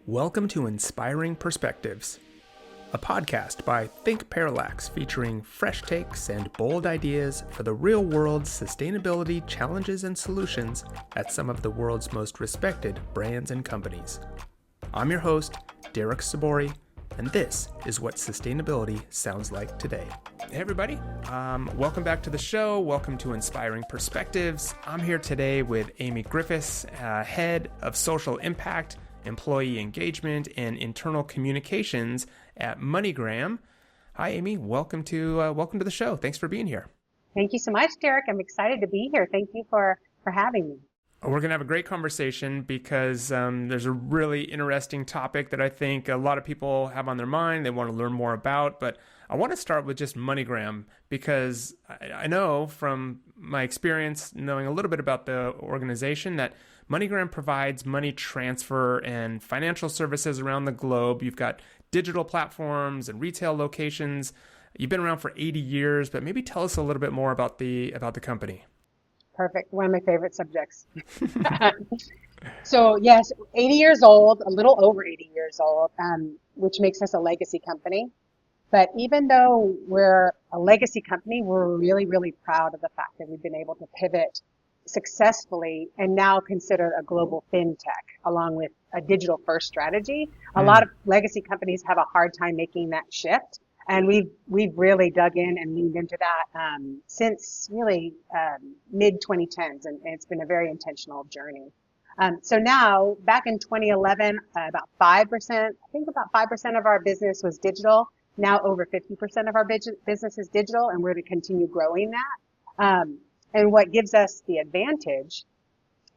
Welcome to Inspiring Perspectives, a podcast by thinkPARALLAX featuring fresh takes and bold ideas for the real-world sustainability challenges and solutions at some of the world's most respected brands and companies. I'm your host, Derek Sabori, and this is what sustainability sounds like today. Hey everybody, welcome back to the show. Welcome to Inspiring Perspectives. I'm here today with Aimee Griffiths, Head of Social Impact, Employee Engagement, and Internal Communications at MoneyGram. Hi, Aimee. Welcome to the show. Thanks for being here. Thank you so much, Derek. I'm excited to be here. Thank you for having me. We're going to have a great conversation because there's a really interesting topic that I think a lot of people have on their mind. They want to learn more about, but I want to start with just MoneyGram because I know from my experience knowing a little bit about the organization that MoneyGram provides money transfer and financial services around the globe. You've got digital platforms and retail locations. You've been around for 80 years, but maybe tell us a little bit more about the company. Perfect. One of my favorite subjects. So yes, 80 years old, a little over 80 years old, which makes us a legacy company. But even though we're a legacy company, we're really, really proud of the fact that we've been able to pivot successfully and now considered a global fintech along with a digital first strategy. A lot of legacy companies have a hard time making that shift. And we've really dug in and leaned into that since really mid 2010s, and it's been a very intentional journey. So now, back in 2011, about 5% of our business was digital. Now over 50% of our business is digital, and we're going to continue growing that. And what gives us the advantage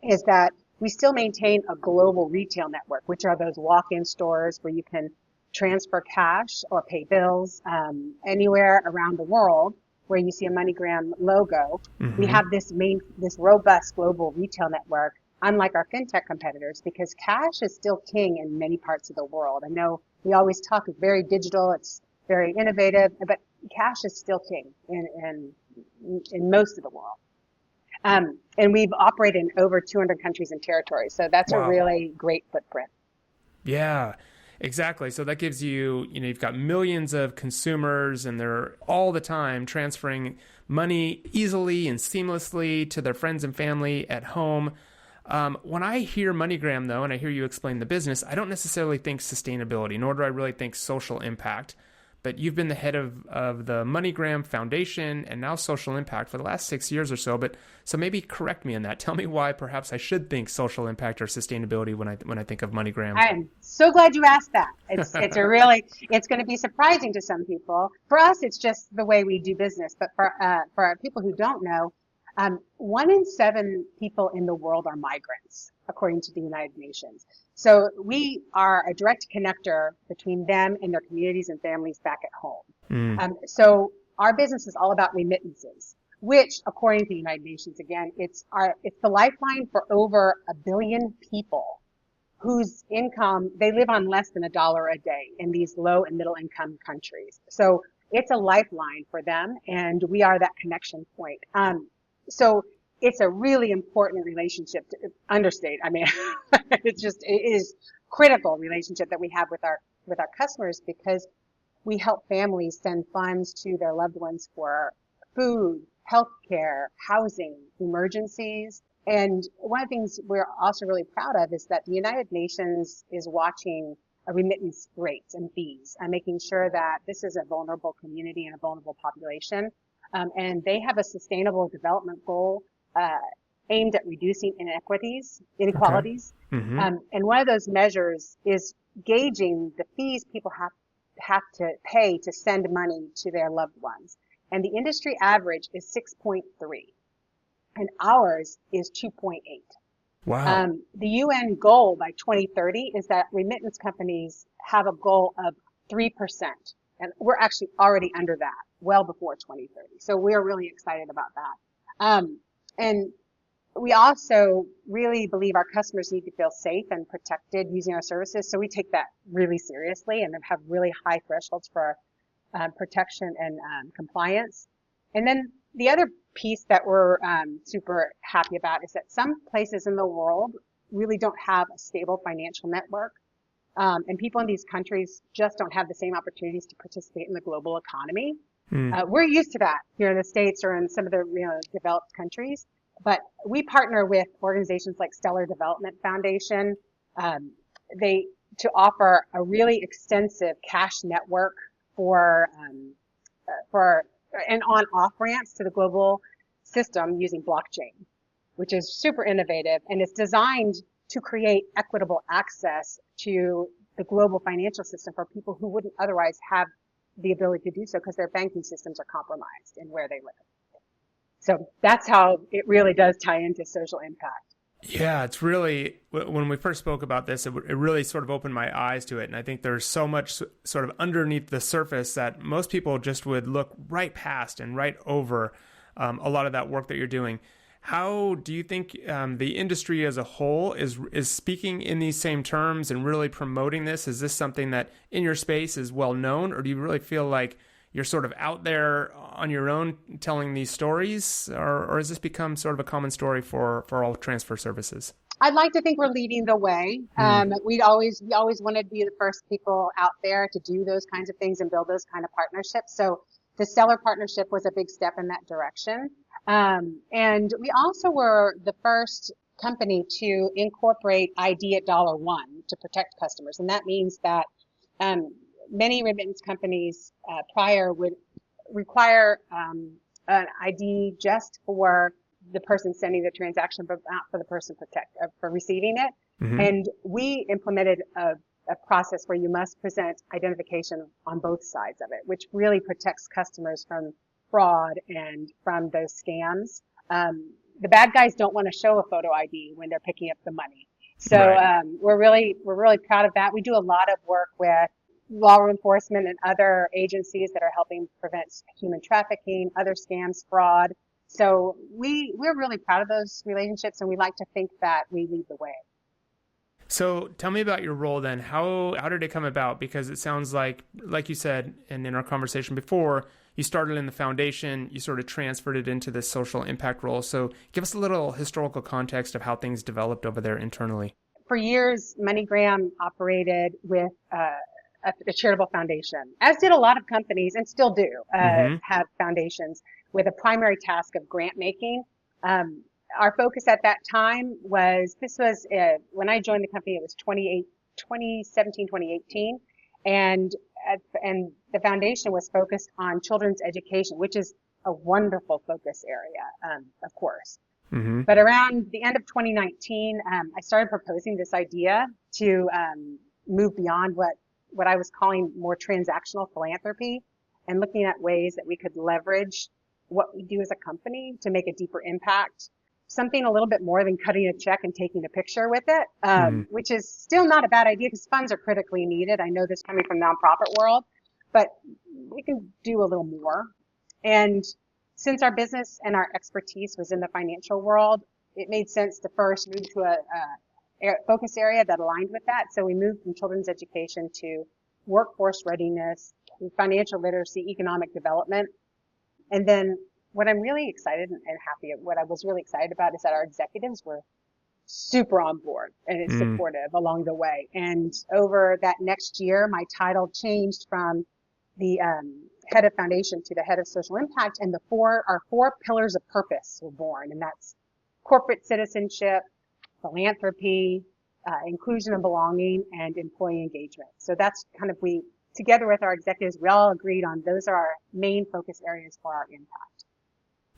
is that we still maintain a global retail network, which are those walk-in stores where you can transfer cash or pay bills anywhere around the world where you see a MoneyGram logo. We have this robust global retail network, unlike our fintech competitors, because cash is still king in many parts of the world. I know we always talk it's very digital, it's very innovative, but cash is still king in most of the world. And we've operated in over 200 countries and territories, so that's a really great footprint. Yeah. Exactly. So that gives you've got millions of consumers and they're all the time transferring money easily and seamlessly to their friends and family at home. When I hear MoneyGram, though, and I hear you explain the business, I don't necessarily think sustainability, nor do I really think social impact. But you've been the head of the MoneyGram Foundation and now social impact for the last 6 years or so. So maybe correct me on that. Tell me why perhaps I should think social impact or sustainability when I think of MoneyGram. I'm so glad you asked that. It's going to be surprising to some people. For us, it's just the way we do business. But for people who don't know, 1 in 7 people in the world are migrants, according to the United Nations. So we are a direct connector between them and their communities and families back at home. So our business is all about remittances, which, according to the United Nations, again, it's the lifeline for over 1 billion people whose income, they live on less than $1 a day in these low and middle income countries. So it's a lifeline for them, and we are that connection point. So it's a really important relationship to understate. I mean, it is critical relationship that we have with our customers because we help families send funds to their loved ones for food, healthcare, housing, emergencies. And one of the things we're also really proud of is that the United Nations is watching remittance rates and fees and making sure that this is a vulnerable community and a vulnerable population. And they have a sustainable development goal aimed at reducing inequalities. Okay. And one of those measures is gauging the fees people have to pay to send money to their loved ones. And the industry average is 6.3, and ours is 2.8. Wow. The UN goal by 2030 is that remittance companies have a goal of 3%. And we're actually already under that, well before 2030. So we're really excited about that. And we also really believe our customers need to feel safe and protected using our services. So we take that really seriously and have really high thresholds for protection and compliance. And then the other piece that we're super happy about is that some places in the world really don't have a stable financial network. And people in these countries just don't have the same opportunities to participate in the global economy. We're used to that here in the States or in some of the developed countries, but we partner with organizations like Stellar Development Foundation. To offer a really extensive cash network for and on-off ramps to the global system using blockchain, which is super innovative, and it's designed to create equitable access to the global financial system for people who wouldn't otherwise have the ability to do so because their banking systems are compromised in where they live. So that's how it really does tie into social impact. Yeah, it's really, when we first spoke about this, it really sort of opened my eyes to it. And I think there's so much sort of underneath the surface that most people just would look right past and right over a lot of that work that you're doing. How do you think the industry as a whole is speaking in these same terms and really promoting this? Is this something that in your space is well known, or do you really feel like you're sort of out there on your own telling these stories, or has this become sort of a common story for all transfer services? I'd like to think we're leading the way. We always wanted to be the first people out there to do those kinds of things and build those kind of partnerships. So the Stellar partnership was a big step in that direction. And we also were the first company to incorporate ID at $1 to protect customers. And that means that many remittance companies prior would require an ID just for the person sending the transaction, but not for the person for receiving it. Mm-hmm. And we implemented a process where you must present identification on both sides of it, which really protects customers from fraud and from those scams. The bad guys don't want to show a photo ID when they're picking up the money. So right. We're really proud of that. We do a lot of work with law enforcement and other agencies that are helping prevent human trafficking, other scams, fraud. So we're really proud of those relationships, and we like to think that we lead the way. So tell me about your role then. How did it come about? Because it sounds like you said, and in our conversation before, you started in the foundation, you sort of transferred it into this social impact role. So give us a little historical context of how things developed over there internally. For years, MoneyGram operated with a charitable foundation, as did a lot of companies, and still do have foundations with a primary task of grant making. Our focus at that time was, when I joined the company, it was 2017, 2018. And the foundation was focused on children's education, which is a wonderful focus area, of course. Mm-hmm. But around the end of 2019, I started proposing this idea to move beyond what I was calling more transactional philanthropy, and looking at ways that we could leverage what we do as a company to make a deeper impact. Something a little bit more than cutting a check and taking a picture with it, which is still not a bad idea because funds are critically needed. I know this coming from the nonprofit world, but we can do a little more. And since our business and our expertise was in the financial world, it made sense to first move to a focus area that aligned with that. So we moved from children's education to workforce readiness, financial literacy, economic development. And then what I'm really excited and happy, what I was really excited about is that our executives were super on board and supportive along the way. And over that next year, my title changed from the head of foundation to the head of social impact, and our four pillars of purpose were born. And that's corporate citizenship, philanthropy, inclusion and belonging, and employee engagement. So that's kind of together with our executives, we all agreed on those are our main focus areas for our impact.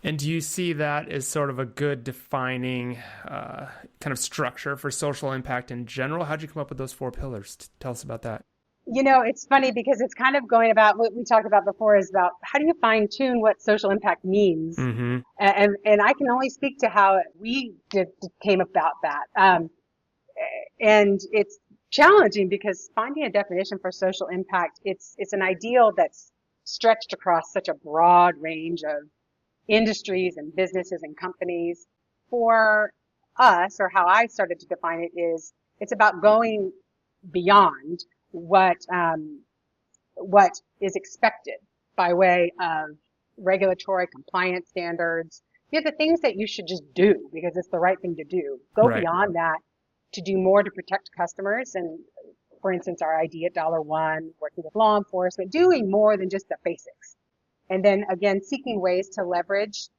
And do you see that as sort of a good defining kind of structure for social impact in general? How did you come up with those four pillars? Tell us about that. It's funny because it's kind of going about what we talked about before, is about how do you fine tune what social impact means? Mm-hmm. And I can only speak to how we came about that. And it's challenging because finding a definition for social impact, it's an ideal that's stretched across such a broad range of industries and businesses and companies. For us, or how I started to define it, is it's about going beyond what is expected by way of regulatory compliance standards. The things that you should just do because it's the right thing to do. Go right. Beyond that to do more to protect customers and for instance, our ID at $1, working with law enforcement, doing more than just the basics. And then again, seeking ways to leverage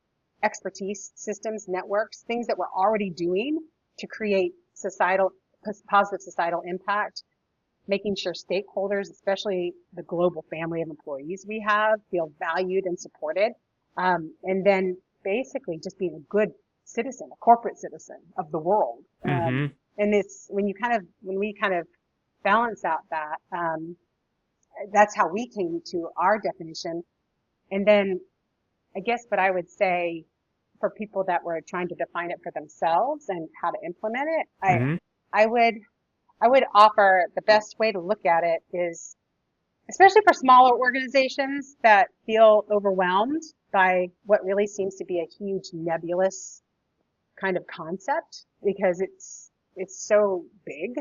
expertise, systems, networks, things that we're already doing to create positive societal impact, making sure stakeholders, especially the global family of employees we have, feel valued and supported. And then basically just being a good citizen, a corporate citizen of the world. And it's when we kind of balance out that, that's how we came to our definition. And then I guess what I would say for people that were trying to define it for themselves and how to implement it, I would offer the best way to look at it is, especially for smaller organizations that feel overwhelmed by what really seems to be a huge nebulous kind of concept because it's so big,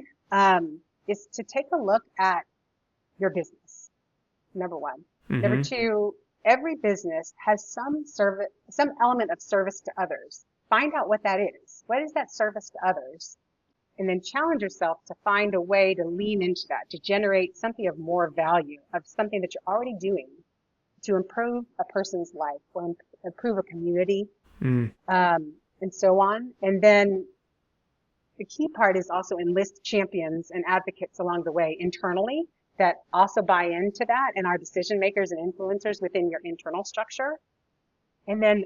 is to take a look at your business. Number one. Number two, every business has some element of service to others. Find out what that is. What is that service to others? And then challenge yourself to find a way to lean into that, to generate something of more value, of something that you're already doing to improve a person's life or improve a community, and so on. And then the key part is also enlist champions and advocates along the way internally that also buy into that and are decision makers and influencers within your internal structure. And then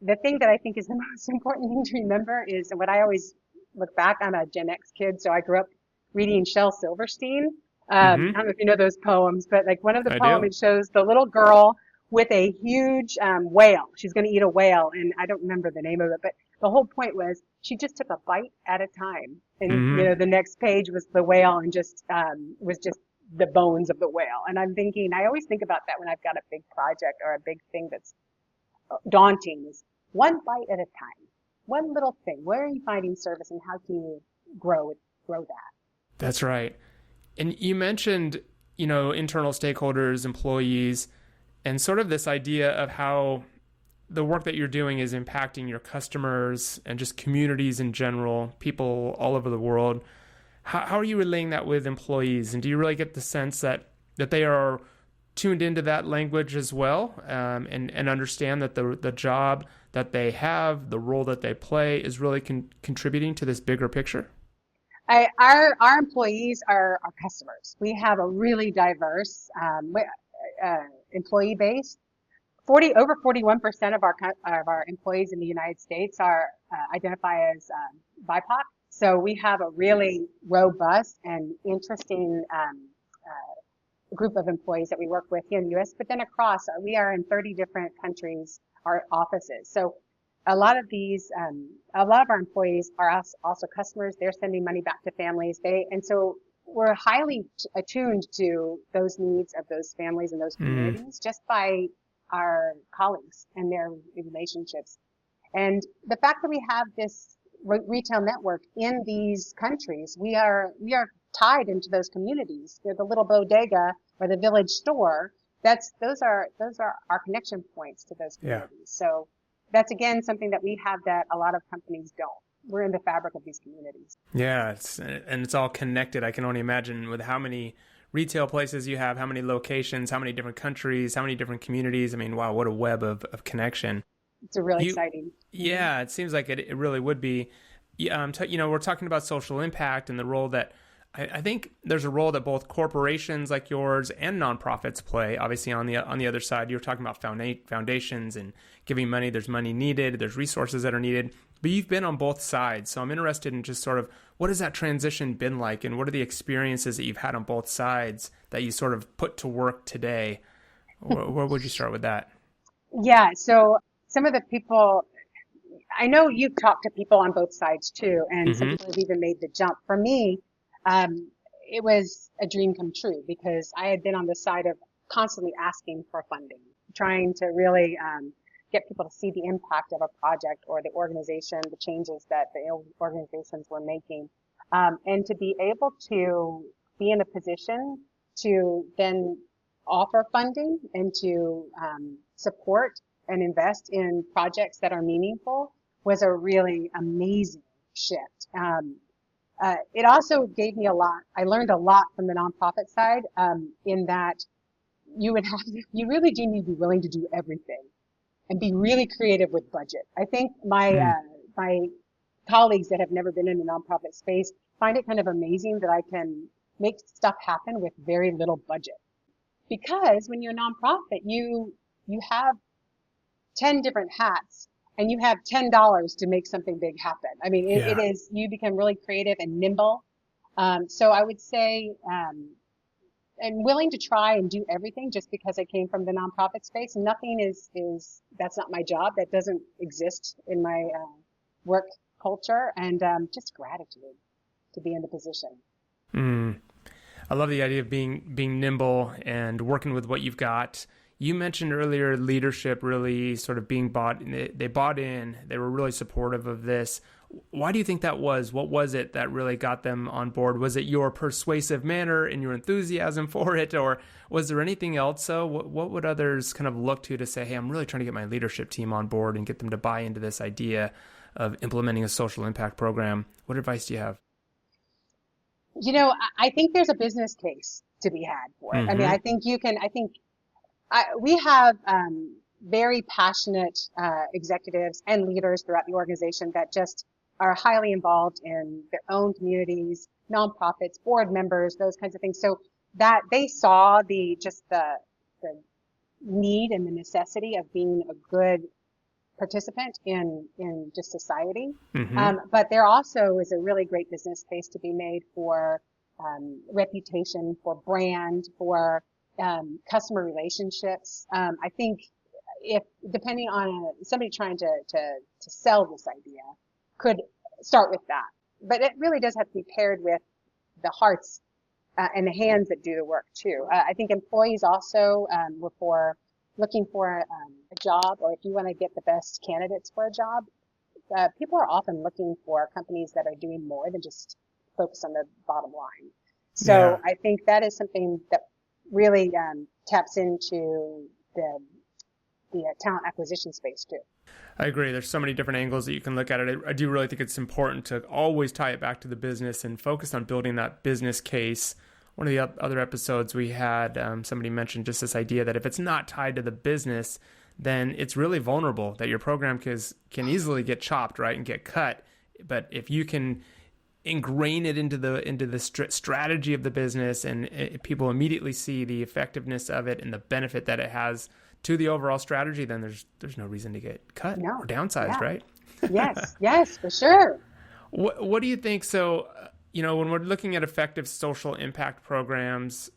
the thing that I think is the most important thing to remember is, and what I always look back, I'm a Gen X kid, so I grew up reading Shel Silverstein. I don't know if you know those poems, but like one of the poems, it shows the little girl with a huge whale. She's going to eat a whale, and I don't remember the name of it, but the whole point was she just took a bite at a time. And, you know, the next page was the whale and just was just the bones of the whale. And I'm thinking, I always think about that when I've got a big project or a big thing that's daunting, is one bite at a time. One little thing. Where are you finding service and how can you grow that? That's right. And you mentioned, you know, internal stakeholders, employees, and sort of this idea of how the work that you're doing is impacting your customers and just communities in general, people all over the world. How are you relaying that with employees? And do you really get the sense that they are tuned into that language as well, and understand that the job that they have, the role that they play is really contributing to this bigger picture? Our employees are our customers. We have a really diverse employee base. Over 41% of our employees in the United States are identify as BIPOC. So we have a really robust and interesting group of employees that we work with here in the U.S. But then across, we are in 30 different countries, our offices. So a lot of our employees are also customers. They're sending money back to families. And so we're highly attuned to those needs of those families and those communities just by our colleagues and their relationships. And the fact that we have this retail network in these countries, we are tied into those communities. They're the little bodega or the village store. Those are our connection points to those communities. Yeah. So that's again something that we have that a lot of companies don't. We're in the fabric of these communities. Yeah, it's all connected. I can only imagine with how many retail places you have, how many locations, how many different countries, how many different communities. I mean, wow, what a web of connection. It's a really exciting. Yeah, it seems like it really would be. We're talking about social impact and the role that I think there's a role that both corporations like yours and nonprofits play. Obviously, on the other side, you're talking about foundations and giving money. There's money needed. There's resources that are needed. But you've been on both sides, so I'm interested in just sort of what has that transition been like, and what are the experiences that you've had on both sides that you sort of put to work today? Where would you start with that? Yeah. So some of the people. I know you've talked to people on both sides too, and some people have even made the jump. For me, it was a dream come true because I had been on the side of constantly asking for funding, trying to really get people to see the impact of a project or the organization, the changes that the organizations were making, and to be able to be in a position to then offer funding and to support and invest in projects that are meaningful was a really amazing shift. it also gave me a lot. I learned a lot from the nonprofit side, in that you really do need to be willing to do everything and be really creative with budget. I think my colleagues that have never been in the nonprofit space find it kind of amazing that I can make stuff happen with very little budget. Because when you're a nonprofit, you have 10 different hats and you have $10 to make something big happen. I mean, it is, you become really creative and nimble. So I would say, I'm willing to try and do everything just because I came from the nonprofit space. Nothing that's not my job. That doesn't exist in my work culture, and just gratitude to be in the position. I love the idea of being nimble and working with what you've got. You mentioned earlier leadership really sort of being they bought in. They were really supportive of this. Why do you think that was? What was it that really got them on board? Was it your persuasive manner and your enthusiasm for it, or was there anything else? So what would others kind of look to say, hey, I'm really trying to get my leadership team on board and get them to buy into this idea of implementing a social impact program? What advice do you have? I think there's a business case to be had for it. I mean, I think we have very passionate executives and leaders throughout the organization that just are highly involved in their own communities, nonprofits, board members, those kinds of things. So that they saw the need and the necessity of being a good participant in just society. But there also is a really great business case to be made for reputation, for brand, for customer relationships. I think if depending on somebody trying to sell this idea could start with that, but it really does have to be paired with the hearts and the hands that do the work too. I think employees also were looking for a job, or if you want to get the best candidates for a job, people are often looking for companies that are doing more than just focus on the bottom line. So I think that is something that really taps into the talent acquisition space too. I agree. There's so many different angles that you can look at it. I do really think it's important to always tie it back to the business and focus on building that business case. One of the other episodes we had, somebody mentioned just this idea that if it's not tied to the business, then it's really vulnerable, that your program can easily get chopped, right, and get cut. But if you can ingrain it into the strategy of the business, and people immediately see the effectiveness of it and the benefit that it has to the overall strategy, then there's no reason to get cut or downsized, right? Yes, for sure. What do you think? So, when we're looking at effective social impact programs,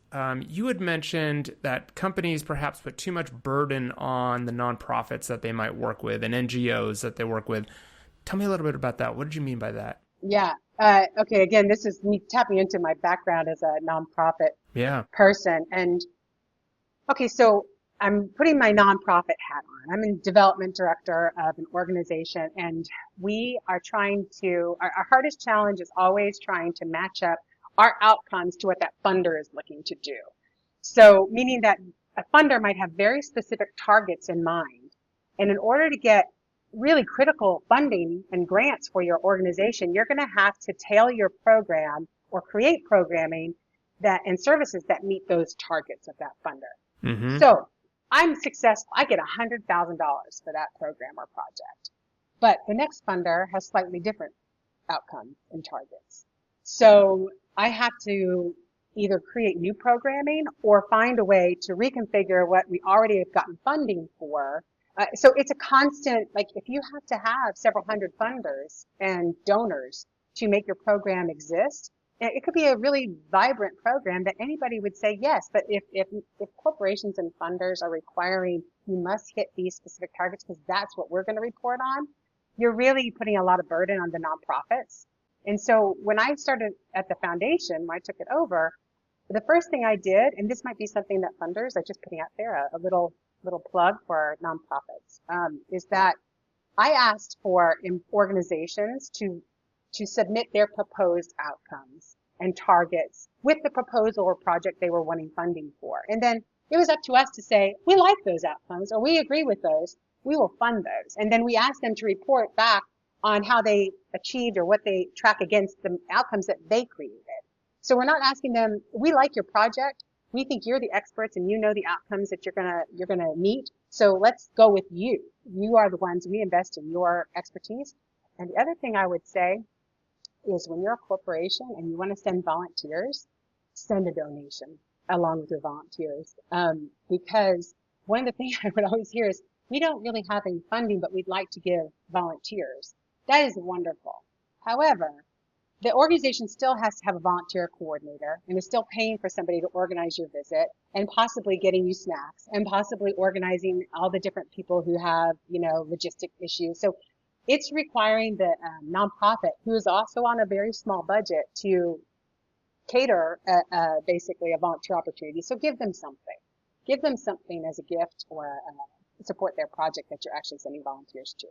you had mentioned that companies perhaps put too much burden on the nonprofits that they might work with and NGOs that they work with. Tell me a little bit about that. What did you mean by that? Yeah. Okay. Again, this is me tapping into my background as a nonprofit person. And okay, so I'm putting my nonprofit hat on. I'm a development director of an organization, and we are trying to, our hardest challenge is always trying to match up our outcomes to what that funder is looking to do. So meaning that a funder might have very specific targets in mind. And in order to get really critical funding and grants for your organization, you're going to have to tailor your program or create programming and services that meet those targets of that funder. So I'm successful. I get $100,000 for that program or project, but the next funder has slightly different outcomes and targets. So I have to either create new programming or find a way to reconfigure what we already have gotten funding for. So it's a constant, like if you have to have several hundred funders and donors to make your program exist, it could be a really vibrant program that anybody would say yes. But if corporations and funders are requiring you must hit these specific targets because that's what we're going to report on, you're really putting a lot of burden on the nonprofits. And so when I started at the foundation, when I took it over, the first thing I did, and this might be something that funders are just putting out there, a little plug for nonprofits, is that I asked for organizations to submit their proposed outcomes and targets with the proposal or project they were wanting funding for. And then it was up to us to say, we like those outcomes or we agree with those, we will fund those. And then we asked them to report back on how they achieved or what they track against the outcomes that they created. So we're not asking them, we like your project. We think you're the experts and you know the outcomes that you're gonna meet. So let's go with you. You are the ones, we invest in your expertise. And the other thing I would say is when you're a corporation and you want to send volunteers, send a donation along with your volunteers. Because one of the things I would always hear is, we don't really have any funding, but we'd like to give volunteers. That is wonderful. However, the organization still has to have a volunteer coordinator and is still paying for somebody to organize your visit and possibly getting you snacks and possibly organizing all the different people who have, logistic issues. So it's requiring the nonprofit, who is also on a very small budget, to cater basically a volunteer opportunity. So give them something. Give them something as a gift or support their project that you're actually sending volunteers to.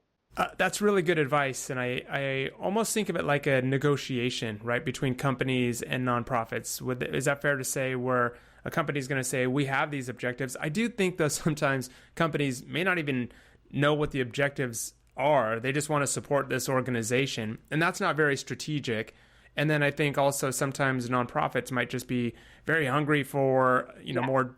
That's really good advice. And I almost think of it like a negotiation, right, between companies and nonprofits. Is that fair to say, where a company is going to say, we have these objectives? I do think, though, sometimes companies may not even know what the objectives are. They just want to support this organization. And that's not very strategic. And then I think also sometimes nonprofits might just be very hungry for,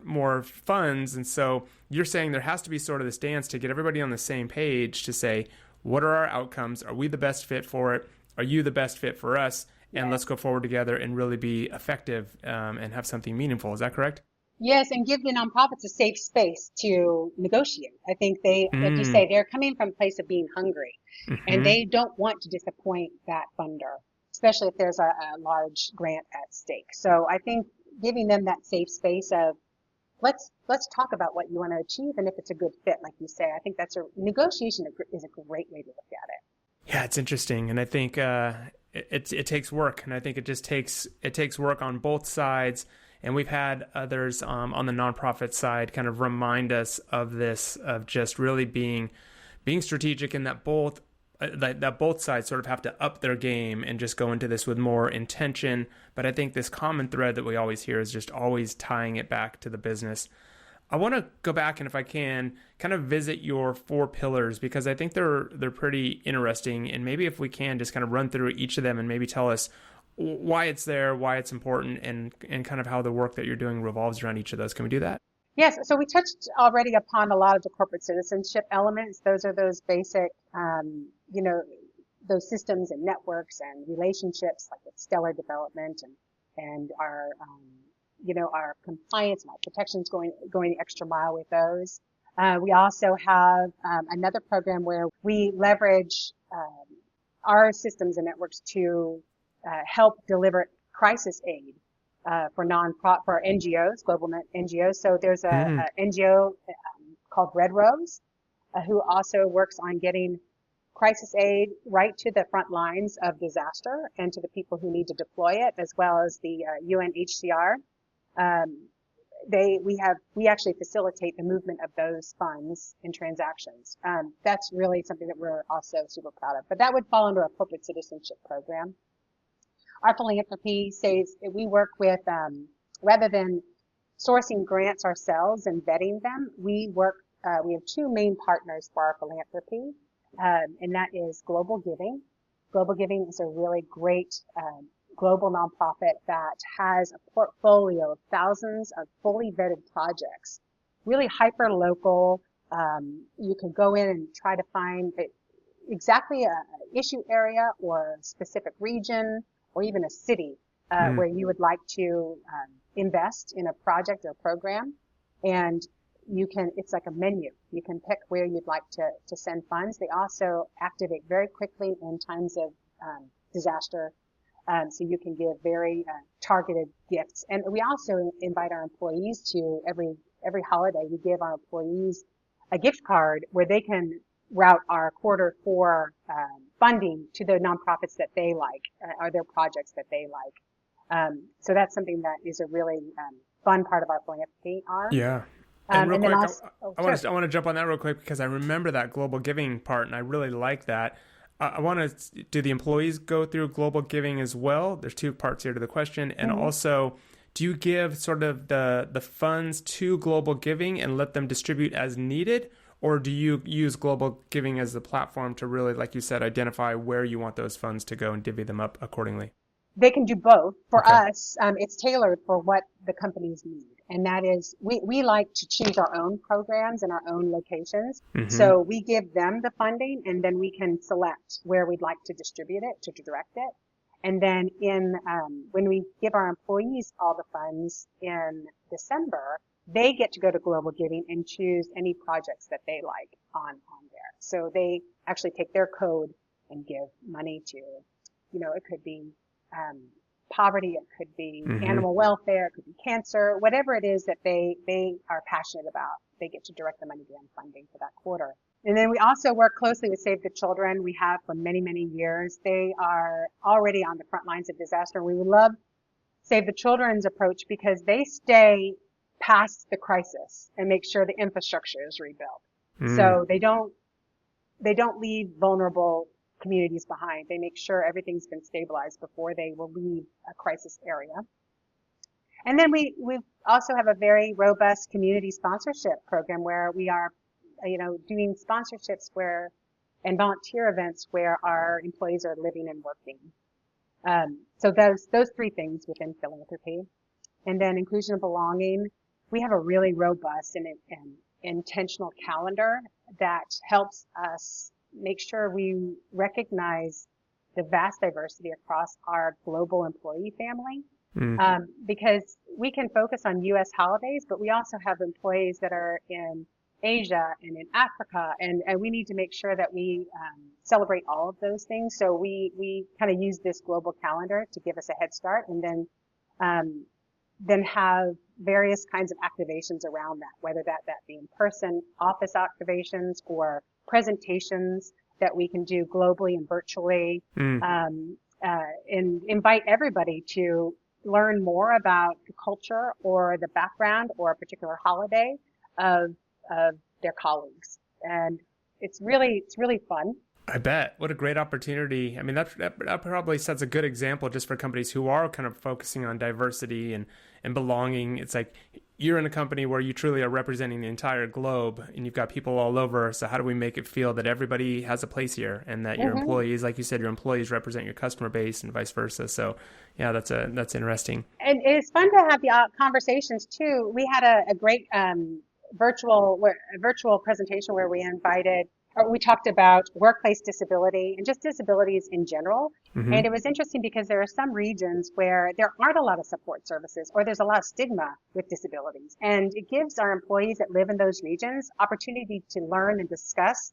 more funds. And so you're saying there has to be sort of this dance to get everybody on the same page to say, what are our outcomes? Are we the best fit for it? Are you the best fit for us? And let's go forward together and really be effective and have something meaningful. Is that correct? Yes, and give the nonprofits a safe space to negotiate. I think they, like you say, they're coming from a place of being hungry, and they don't want to disappoint that funder, especially if there's a large grant at stake. So I think giving them that safe space of, let's talk about what you want to achieve and if it's a good fit, like you say. I think that's negotiation is a great way to look at it. Yeah, it's interesting, and I think it takes work, and I think it takes work on both sides. And we've had others on the nonprofit side kind of remind us of this, of just really being strategic, and that both sides sort of have to up their game and just go into this with more intention. But I think this common thread that we always hear is just always tying it back to the business. I want to go back, and if I can, kind of visit your 4 pillars, because I think they're pretty interesting. And maybe if we can just kind of run through each of them and maybe tell us why it's there, why it's important, and kind of how the work that you're doing revolves around each of those. Can we do that? Yes. So we touched already upon a lot of the corporate citizenship elements. Those are those basic, those systems and networks and relationships, like with stellar development and our, our compliance and our protections, going the extra mile with those. We also have another program where we leverage our systems and networks to help deliver crisis aid for NGOs, global NGOs. So there's a NGO called Red Rose, who also works on getting crisis aid right to the front lines of disaster and to the people who need to deploy it, as well as the UNHCR. We actually facilitate the movement of those funds and transactions. That's really something that we're also super proud of. But that would fall under a corporate citizenship program. Our philanthropy says that we work with, rather than sourcing grants ourselves and vetting them, we have 2 main partners for our philanthropy, and that is Global Giving. Global Giving is a really great global nonprofit that has a portfolio of thousands of fully vetted projects, really hyper local. You can go in and try to find exactly a issue area or a specific region, or even a city where you would like to invest in a project or program. And it's like a menu. You can pick where you'd like to send funds. They also activate very quickly in times of disaster. So you can give very targeted gifts. And we also invite our employees to every holiday, we give our employees a gift card where they can route our Q4 funding to the nonprofits that they like, or their projects that they like. So that's something that is a really fun part of our philanthropy arm. Yeah. And real quick, sure. I want to jump on that real quick, because I remember that global giving part, and I really like that. I want to, do the employees go through global giving as well? There's 2 parts here to the question. And also, do you give sort of the funds to global giving and let them distribute as needed? Or do you use global giving as the platform to really, like you said, identify where you want those funds to go and divvy them up accordingly? They can do both. For Okay. us, it's tailored for what the companies need. And that is, we like to choose our own programs and our own locations. Mm-hmm. So we give them the funding, and then we can select where we'd like to distribute it, to direct it. And then when we give our employees all the funds in December, they get to go to Global Giving and choose any projects that they like on there. So they actually take their code and give money to, it could be poverty, it could be animal welfare, it could be cancer, whatever it is that they are passionate about. They get to direct the MoneyGram funding for that quarter. And then we also work closely with Save the Children. We have for many, many years. They are already on the front lines of disaster. We would love Save the Children's approach because they stay past the crisis and make sure the infrastructure is rebuilt. So they don't leave vulnerable communities behind. They make sure everything's been stabilized before they will leave a crisis area. And then we also have a very robust community sponsorship program where we are, doing sponsorships and volunteer events where our employees are living and working. So those three things within philanthropy. And then inclusion and belonging. We have a really robust and intentional calendar that helps us make sure we recognize the vast diversity across our global employee family. Because we can focus on U.S. holidays, but we also have employees that are in Asia and in Africa, and we need to make sure that we celebrate all of those things. So we kind of use this global calendar to give us a head start, and then have various kinds of activations around that, whether that be in person, office activations, or presentations that we can do globally and virtually, and invite everybody to learn more about the culture or the background or a particular holiday of their colleagues. And it's really fun. I bet. What a great opportunity. I mean, that probably sets a good example just for companies who are kind of focusing on diversity and belonging. It's like you're in a company where you truly are representing the entire globe and you've got people all over. So how do we make it feel that everybody has a place here and that your employees, like you said, your employees represent your customer base and vice versa. So yeah, that's interesting. And it's fun to have the conversations too. We had a great virtual presentation where we talked about workplace disability and just disabilities in general. And it was interesting because there are some regions where there aren't a lot of support services or there's a lot of stigma with disabilities. And it gives our employees that live in those regions opportunity to learn and discuss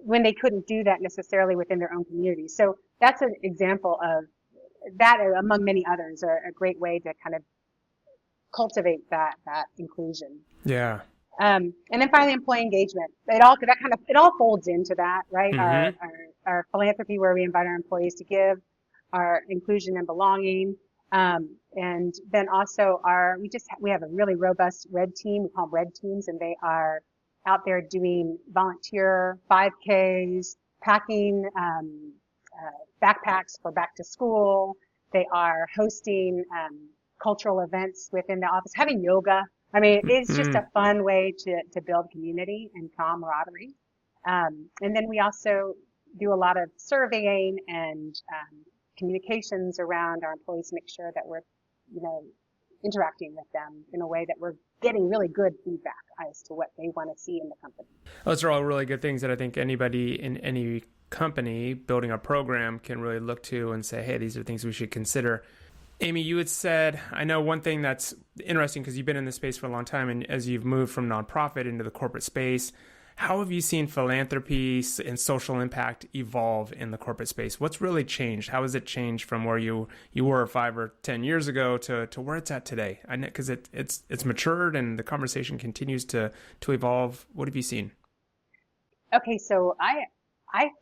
when they couldn't do that necessarily within their own community. So that's an example of that, among many others, are a great way to kind of cultivate that inclusion. Yeah. And then finally, employee engagement. It all folds into that, right? Our philanthropy, where we invite our employees to give, our inclusion and belonging, and then also we have a really robust red team. We call them red teams, and they are out there doing volunteer 5Ks, packing backpacks for back to school. They are hosting cultural events within the office, having yoga. I mean, it's just a fun way to build community and camaraderie. And then we also do a lot of surveying and communications around our employees to make sure that we're, interacting with them in a way that we're getting really good feedback as to what they want to see in the company. Those are all really good things that I think anybody in any company building a program can really look to and say, hey, these are things we should consider. Aimee, you had said, I know one thing that's interesting because you've been in this space for a long time, and as you've moved from nonprofit into the corporate space, how have you seen philanthropy and social impact evolve in the corporate space? What's really changed? How has it changed from where you were 5 or 10 years ago to where it's at today? I know because it's matured and the conversation continues to evolve. What have you seen? Okay, so I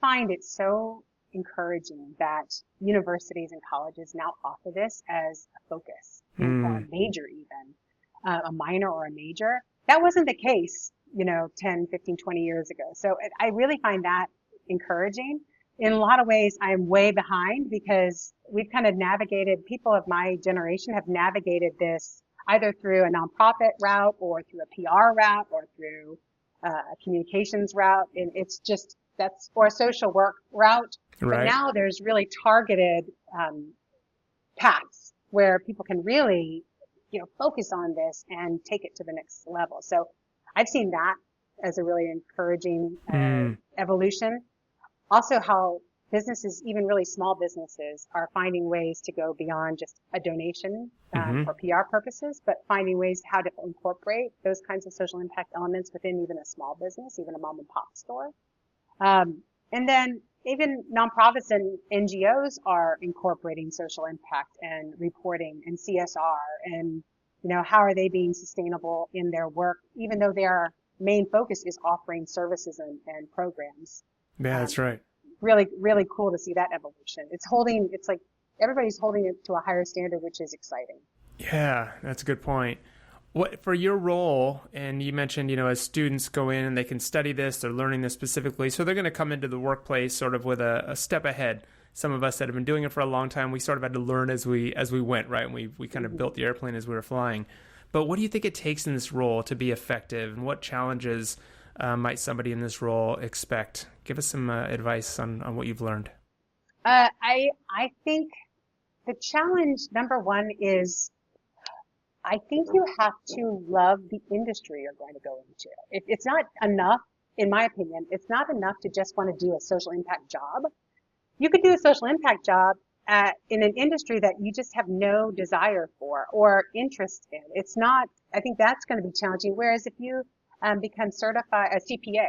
find it so encouraging that universities and colleges now offer this as a focus, or a major even, a minor or a major. That wasn't the case, 10, 15, 20 years ago. So I really find that encouraging. In a lot of ways, I'm way behind because we've kind of people of my generation have navigated this either through a nonprofit route or through a PR route or through communications route, and that's for a social work route. But Right. now there's really targeted paths where people can really, focus on this and take it to the next level. So I've seen that as a really encouraging evolution. Also, how businesses, even really small businesses, are finding ways to go beyond just a donation for PR purposes, but finding ways how to incorporate those kinds of social impact elements within even a small business, even a mom and pop store. And then even nonprofits and NGOs are incorporating social impact and reporting and CSR and, how are they being sustainable in their work, even though their main focus is offering services and programs. Yeah, that's right. Really, really cool to see that evolution. It's like everybody's holding it to a higher standard, which is exciting. Yeah, that's a good point. What for your role, and you mentioned, as students go in and they can study this, they're learning this specifically, so they're going to come into the workplace sort of with a step ahead. Some of us that have been doing it for a long time, we sort of had to learn as we went, right? And we kind of built the airplane as we were flying. But what do you think it takes in this role to be effective, and what challenges might somebody in this role expect? Give us some advice on what you've learned. I think the challenge number one is I think you have to love the industry you're going to go into. It's not enough, in my opinion, it's not enough to just want to do a social impact job. You could do a social impact job in an industry that you just have no desire for or interest in. It's not, I think that's going to be challenging. Whereas if you become certified, a CPA,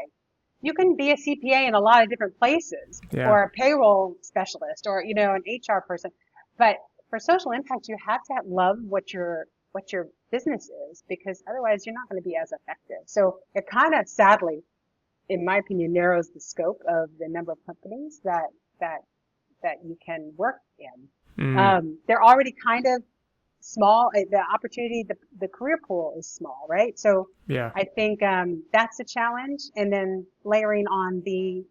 you can be a CPA in a lot of different places, or a payroll specialist, or, an HR person. But for social impact, you have to love what your business is, because otherwise you're not going to be as effective. So it kind of, sadly, in my opinion, narrows the scope of the number of companies that you can work in. They're already kind of small. The opportunity, the career pool is small, right? So I think that's a challenge. And then layering on the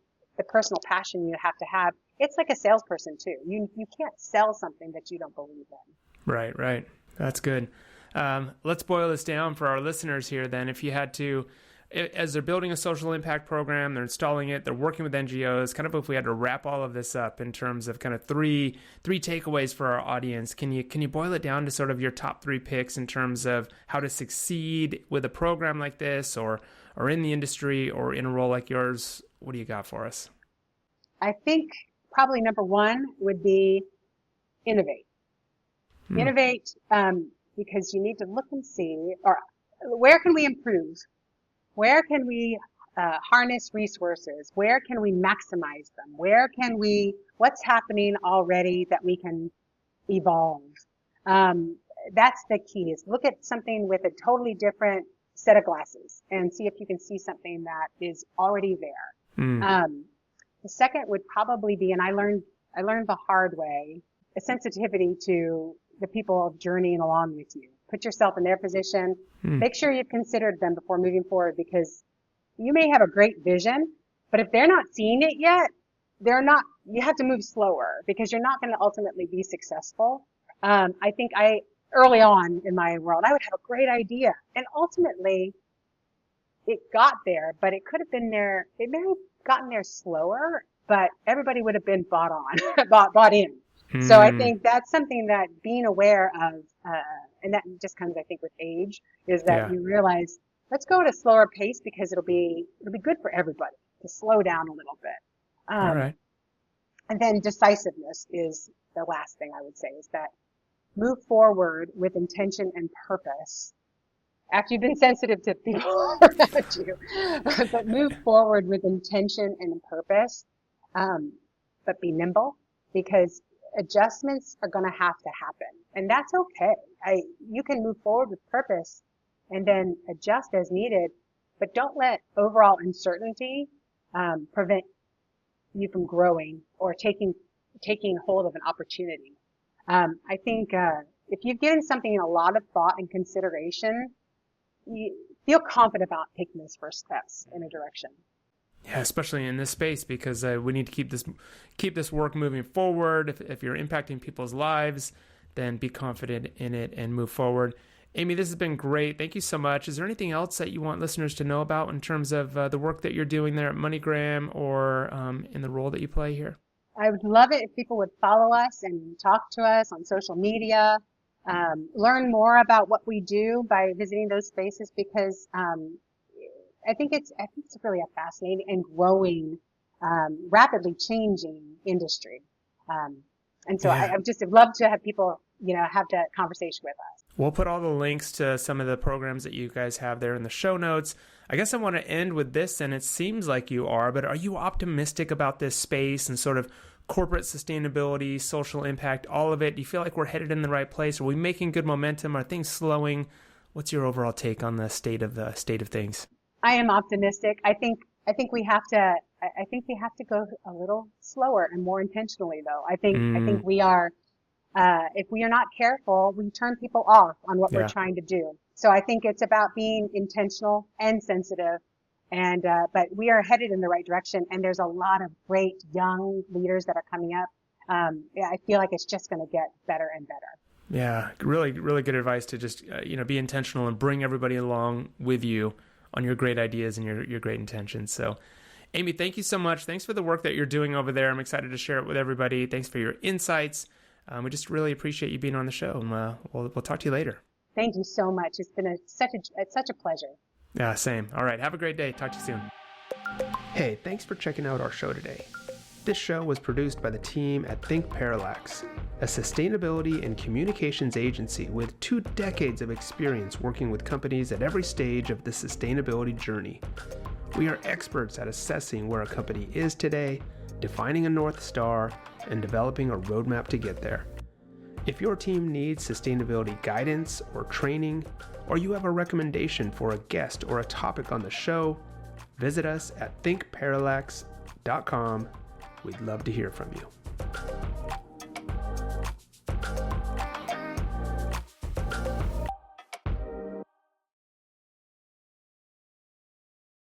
personal passion you have to have. It's like a salesperson too. You can't sell something that you don't believe in. Right. That's good. Let's boil this down for our listeners here then. If you had to, as they're building a social impact program, they're installing it, they're working with NGOs, kind of if we had to wrap all of this up in terms of kind of three takeaways for our audience, can you boil it down to sort of your top 3 picks in terms of how to succeed with a program like this, or in the industry, or in a role like yours? What do you got for us? I think probably number 1 would be innovate. Innovate, because you need to look and see, or where can we improve? Where can we harness resources? Where can we maximize them? What's happening already that we can evolve? That's the key, is look at something with a totally different set of glasses and see if you can see something that is already there. The second would probably be, and I learned the hard way, a sensitivity to the people journeying along with you. Put yourself in their position. Make sure you've considered them before moving forward, because you may have a great vision, but if they're not seeing it yet, you have to move slower, because you're not going to ultimately be successful. I think early on in my world, I would have a great idea, and ultimately it got there, but it could have been there. It may have gotten there slower, but everybody would have been bought in. So I think that's something that being aware of, and that just comes, I think, with age, is that you realize, let's go at a slower pace, because it'll be good for everybody to slow down a little bit. All right. And then decisiveness is the last thing I would say, is that move forward with intention and purpose. After you've been sensitive to people around you, but move forward with intention and purpose, but be nimble, because adjustments are going to have to happen, and that's okay. You can move forward with purpose and then adjust as needed, but don't let overall uncertainty prevent you from growing or taking hold of an opportunity. I think if you've given something a lot of thought and consideration, you feel confident about taking those first steps in a direction. Yeah, especially in this space, because we need to keep this work moving forward. If you're impacting people's lives, then be confident in it and move forward. Aimee, this has been great. Thank you so much. Is there anything else that you want listeners to know about in terms of the work that you're doing there at MoneyGram or in the role that you play here? I would love it if people would follow us and talk to us on social media, learn more about what we do by visiting those spaces, because I think it's really a fascinating and growing, rapidly changing industry. And so I just would love to have people, have that conversation with us. We'll put all the links to some of the programs that you guys have there in the show notes. I guess I want to end with this, and it seems like you are, but are you optimistic about this space and sort of corporate sustainability, social impact, all of it? Do you feel like we're headed in the right place? Are we making good momentum? Are things slowing? What's your overall take on the state of things? I am optimistic. I think we have to go a little slower and more intentionally, though. I think we are, if we are not careful, we turn people off on what we're trying to do. So I think it's about being intentional and sensitive. And, but we are headed in the right direction. And there's a lot of great young leaders that are coming up. I feel like it's just going to get better and better. Yeah. Really, really good advice to just, be intentional and bring everybody along with you on your great ideas and your great intentions. So Aimee, thank you so much. Thanks for the work that you're doing over there. I'm excited to share it with everybody. Thanks for your insights. We just really appreciate you being on the show, and we'll talk to you later. Thank you so much. It's been such a pleasure. Yeah, same. All right. Have a great day. Talk to you soon. Hey, thanks for checking out our show today. This show was produced by the team at thinkPARALLAX, a sustainability and communications agency with 2 decades of experience working with companies at every stage of the sustainability journey. We are experts at assessing where a company is today, defining a North Star, and developing a roadmap to get there. If your team needs sustainability guidance or training, or you have a recommendation for a guest or a topic on the show, visit us at thinkparallax.com. We'd love to hear from you.